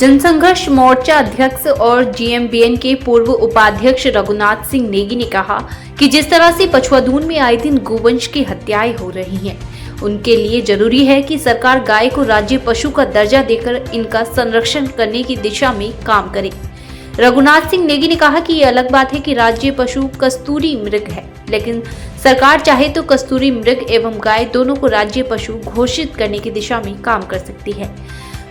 जनसंघर्ष मोर्चा अध्यक्ष और जीएमबीएन के पूर्व उपाध्यक्ष रघुनाथ सिंह नेगी ने कहा कि जिस तरह से पछुआदून में आए दिन गोवंश की हत्याएं हो रही हैं, उनके लिए जरूरी है कि सरकार गाय को राज्य पशु का दर्जा देकर इनका संरक्षण करने की दिशा में काम करे। रघुनाथ सिंह नेगी ने कहा कि ये अलग बात है कि राज्य पशु कस्तूरी मृग है, लेकिन सरकार चाहे तो कस्तूरी मृग एवं गाय दोनों को राज्य पशु घोषित करने की दिशा में काम कर सकती है।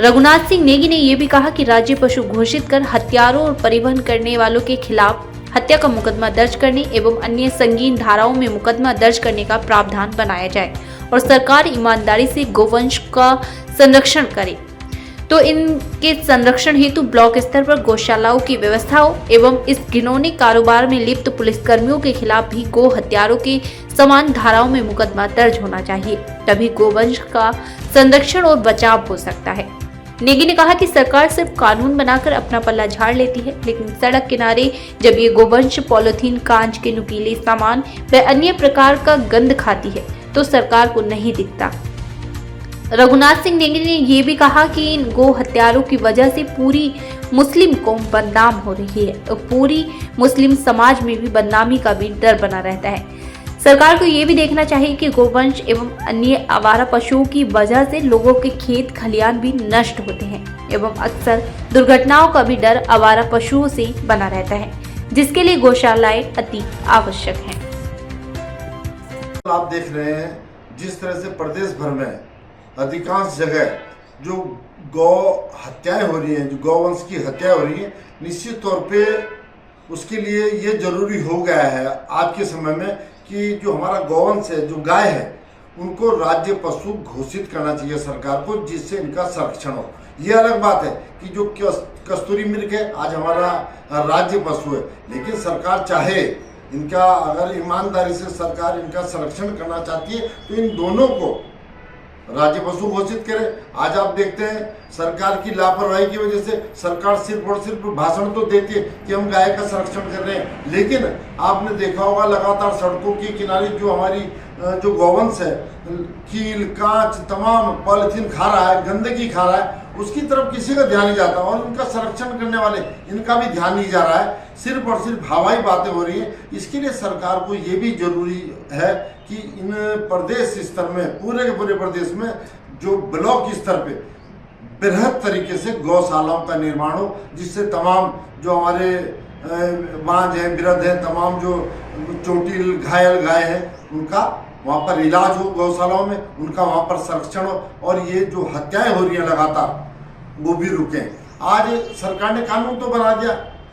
रघुनाथ सिंह नेगी ने यह भी कहा कि राज्य पशु घोषित कर हत्यारों और परिवहन करने वालों के खिलाफ हत्या का मुकदमा दर्ज करने एवं अन्य संगीन धाराओं में मुकदमा दर्ज करने का प्रावधान बनाया जाए और सरकार ईमानदारी से गोवंश का संरक्षण करे तो इनके संरक्षण हेतु ब्लॉक स्तर पर गौशालाओं की व्यवस्था हो एवं इस घिनौने कारोबार में लिप्त पुलिसकर्मियों के खिलाफ भी गो हत्यारों के समान धाराओं में मुकदमा दर्ज होना चाहिए, तभी गोवंश का संरक्षण और बचाव हो सकता है। नेगी ने कहा कि सरकार सिर्फ कानून बनाकर अपना पल्ला झाड़ लेती है, लेकिन सड़क किनारे जब ये गोवंश पॉलिथीन, कांच के नुकीले सामान व अन्य प्रकार का गंद खाती है तो सरकार को नहीं दिखता। रघुनाथ सिंह नेगी ने यह भी कहा कि इन गो हत्यारों की वजह से पूरी मुस्लिम कौम बदनाम हो रही है और पूरी मुस्लिम समाज में भी बदनामी का भी डर बना रहता है। सरकार को ये भी देखना चाहिए कि गोवंश एवं अन्य आवारा पशुओं की वजह से लोगों के खेत खलियान भी नष्ट होते हैं एवं अक्सर दुर्घटनाओं का भी डर आवारा पशुओं से बना रहता है, जिसके लिए गौशालाएं अति आवश्यक हैं। आप देख रहे हैं जिस तरह से प्रदेश भर में अधिकांश जगह जो गौ हत्याएं हो रही हैं, जो गौवंश की हत्या हो रही है, निश्चित तौर पे उसके लिए ये जरूरी हो गया है आज के समय में कि जो हमारा गौवंश है, जो गाय है, उनको राज्य पशु घोषित करना चाहिए सरकार को, जिससे इनका संरक्षण हो। ये अलग बात है कि जो कस्तूरी मृग है आज हमारा राज्य पशु है, लेकिन सरकार चाहे इनका, अगर ईमानदारी से सरकार इनका संरक्षण करना चाहती है तो इन दोनों को राज्य पशु घोषित करे। आज आप देखते हैं सरकार की लापरवाही की वजह से सरकार सिर्फ और सिर्फ भाषण तो देती है कि हम गाय का संरक्षण कर रहे हैं, लेकिन आपने देखा होगा लगातार सड़कों के किनारे जो हमारी जो गौवंश है, कील, कांच, तमाम पॉलिथीन खा रहा है, गंदगी खा रहा है, उसकी तरफ किसी का ध्यान नहीं जाता और उनका संरक्षण करने वाले इनका भी ध्यान नहीं जा रहा है। सिर्फ और सिर्फ हवाई बातें हो रही हैं। इसके लिए सरकार को ये भी जरूरी है कि इन प्रदेश स्तर में, पूरे के पूरे प्रदेश में जो ब्लॉक स्तर पे बृहद तरीके से गौशालाओं का निर्माण हो, जिससे तमाम जो हमारे बांझ हैं, वृद्ध हैं, तमाम जो चोटिल घायल गाय हैं, उनका वहाँ पर इलाज हो गौशालाओं में, उनका वहाँ पर संरक्षण हो और ये जो हत्याएं हो रही हैं लगातार वो भी रुकें। आज सरकार ने कानून तो बना दिया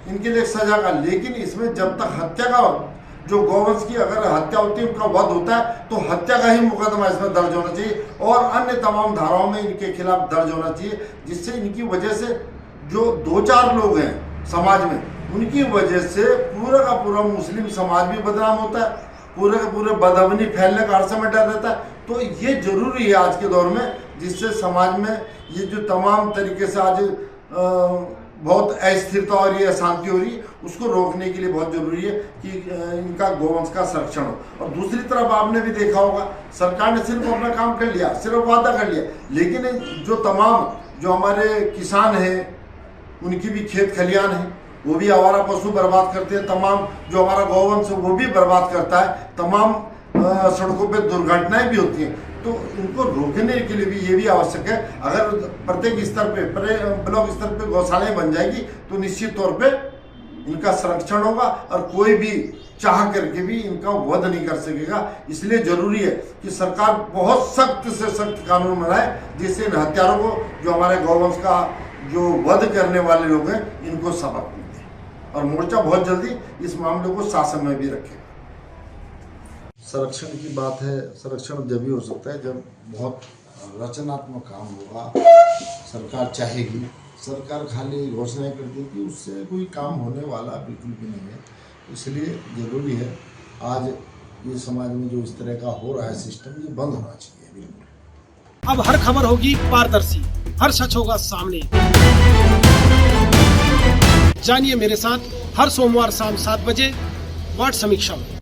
इनके लिए सजा का, लेकिन इसमें जब तक हत्या का, जो गौवंश की अगर हत्या होती है, उनका वध होता है, तो हत्या का ही मुकदमा इसमें दर्ज होना चाहिए और अन्य तमाम धाराओं में इनके खिलाफ दर्ज होना चाहिए, जिससे इनकी वजह से जो 2-4 लोग हैं समाज में, उनकी वजह से पूरा का पूरा मुस्लिम समाज भी बदनाम होता है, पूरे के पूरे बदअमनी फैलने का हर समय डर रहता है। तो ये जरूरी है आज के दौर में, जिससे समाज में ये जो तमाम तरीके से आज बहुत अस्थिरता और ये अशांति हो रही है, उसको रोकने के लिए बहुत जरूरी है कि इनका गौवंश का संरक्षण हो। और दूसरी तरफ आपने भी देखा होगा सरकार ने सिर्फ अपना काम कर लिया, सिर्फ वादा कर लिया, लेकिन जो तमाम जो हमारे किसान हैं उनकी भी खेत खलियान है, वो भी आवारा पशु बर्बाद करते हैं, तमाम जो हमारा गौवंश है वो भी बर्बाद करता है, तमाम सड़कों पे दुर्घटनाएं भी होती हैं। तो इनको रोकने के लिए भी ये भी आवश्यक है। अगर प्रत्येक स्तर पे, ब्लॉक स्तर पे गौशालाएं बन जाएगी तो निश्चित तौर पे इनका संरक्षण होगा और कोई भी चाह करके भी इनका वध नहीं कर सकेगा। इसलिए जरूरी है कि सरकार बहुत सख्त से सख्त कानून बनाए, जिससे इन हत्यारों को, जो हमारे गौवंश का जो वध करने वाले लोग हैं, इनको सबक मिले और मोर्चा बहुत जल्दी इस मामले को शासन में भी रखे। संरक्षण की बात है, संरक्षण जब भी हो सकता है जब बहुत रचनात्मक काम होगा, सरकार चाहेगी। सरकार खाली घोषणाएं कर देगी, उससे कोई काम होने वाला बिल्कुल भी नहीं है। इसलिए ज़रूरी है आज ये समाज में जो इस तरह का हो रहा है सिस्टम, ये बंद होना चाहिए बिल्कुल। अब हर खबर होगी पारदर्शी, हर सच होगा सामने। जानिए मेरे साथ हर सोमवार शाम 7 बजे वार्ड समीक्षा में।